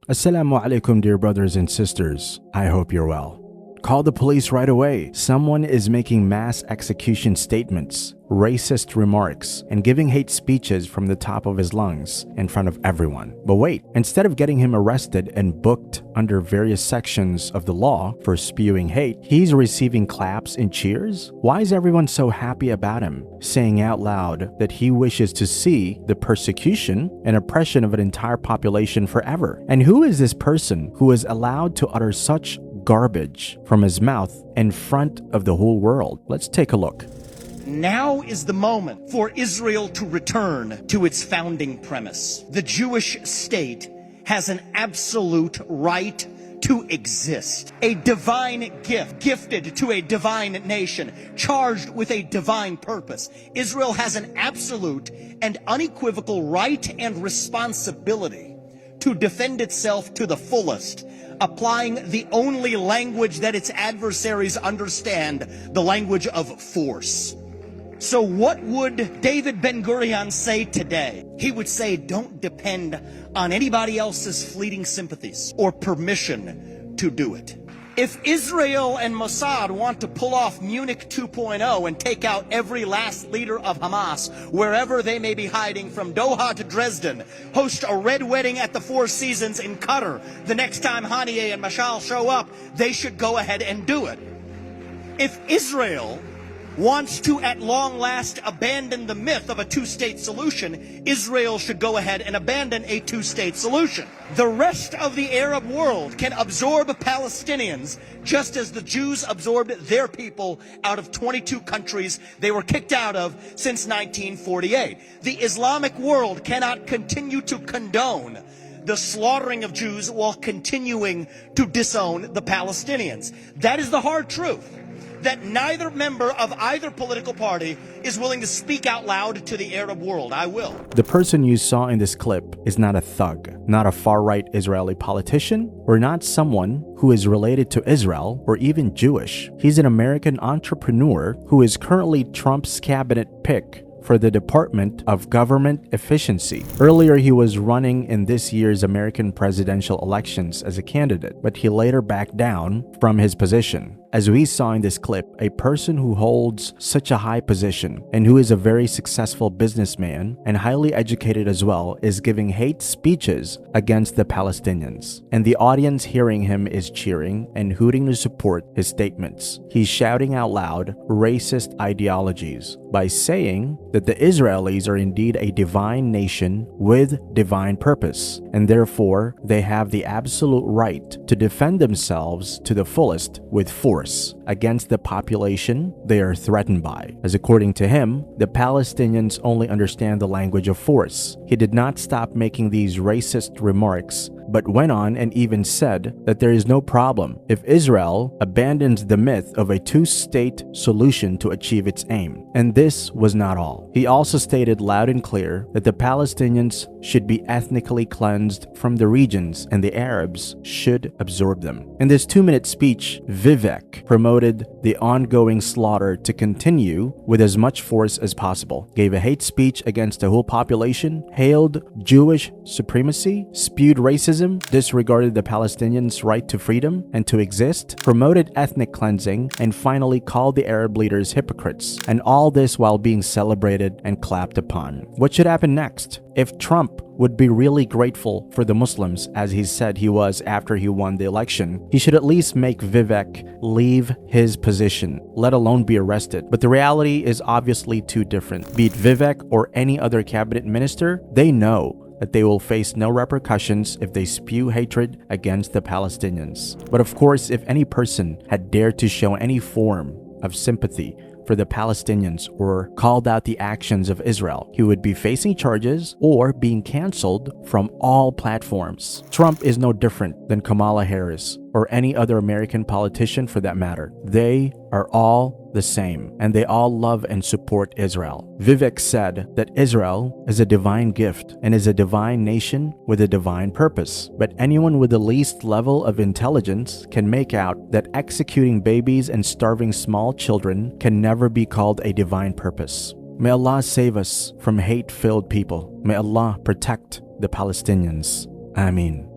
Assalamu alaikum, dear brothers and sisters. I hope you're well. Call the police right away. Someone is making mass execution statements, racist remarks, and giving hate speeches from the top of his lungs in front of everyone. But wait, instead of getting him arrested and booked under various sections of the law for spewing hate, he's receiving claps and cheers? Why is everyone so happy about him, saying out loud that he wishes to see the persecution and oppression of an entire population forever? And who is this person who is allowed to utter such garbage from his mouth in front of the whole world? Let's take a look. Now is the moment for Israel to return to its founding premise. The Jewish state has an absolute right to exist. A divine gift, gifted to a divine nation, charged with a divine purpose. Israel has an absolute and unequivocal right and responsibility to defend itself to the fullest, applying the only language that its adversaries understand, the language of force. So what would David Ben-Gurion say today? He would say, don't depend on anybody else's fleeting sympathies or permission to do it. If Israel and Mossad want to pull off Munich 2.0 and take out every last leader of Hamas, wherever they may be hiding from Doha to Dresden, host a red wedding at the Four Seasons in Qatar, the next time Haniyeh and Mashal show up, they should go ahead and do it. If Israel wants to at long last abandon the myth of a two-state solution, Israel should go ahead and abandon a two-state solution. The rest of the Arab world can absorb Palestinians just as the Jews absorbed their people out of 22 countries they were kicked out of since 1948. The Islamic world cannot continue to condone the slaughtering of Jews while continuing to disown the Palestinians. That is the hard truth, that neither member of either political party is willing to speak out loud to the Arab world. I will. The person you saw in this clip is not a thug, not a far-right Israeli politician, or not someone who is related to Israel or even Jewish. He's an American entrepreneur who is currently Trump's cabinet pick for the Department of Government Efficiency. Earlier, he was running in this year's American presidential elections as a candidate, but he later backed down from his position. As we saw in this clip, a person who holds such a high position and who is a very successful businessman and highly educated as well is giving hate speeches against the Palestinians. And the audience hearing him is cheering and hooting to support his statements. He's shouting out loud racist ideologies by saying that the Israelis are indeed a divine nation with divine purpose, and therefore they have the absolute right to defend themselves to the fullest with force against the population they are threatened by. As according to him, the Palestinians only understand the language of force. He did not stop making these racist remarks, but went on and even said that there is no problem if Israel abandons the myth of a two-state solution to achieve its aim. And this was not all. He also stated loud and clear that the Palestinians should be ethnically cleansed from the regions and the Arabs should absorb them. In this 2-minute speech, Vivek promoted the ongoing slaughter to continue with as much force as possible, gave a hate speech against the whole population, hailed Jewish supremacy, spewed racism, disregarded the Palestinians' right to freedom and to exist, promoted ethnic cleansing, and finally called the Arab leaders hypocrites. And all this while being celebrated and clapped upon. What should happen next? If Trump would be really grateful for the Muslims, as he said he was after he won the election, he should at least make Vivek leave his position, let alone be arrested. But the reality is obviously too different. Be it Vivek or any other cabinet minister, they know that they will face no repercussions if they spew hatred against the Palestinians. But of course, if any person had dared to show any form of sympathy for the Palestinians or called out the actions of Israel, he would be facing charges or being canceled from all platforms. Trump is no different than Kamala Harris or any other American politician for that matter. They are all the same, and they all love and support Israel. Vivek said that Israel is a divine gift and is a divine nation with a divine purpose. But anyone with the least level of intelligence can make out that executing babies and starving small children can never be called a divine purpose. May Allah save us from hate-filled people. May Allah protect the Palestinians. Ameen.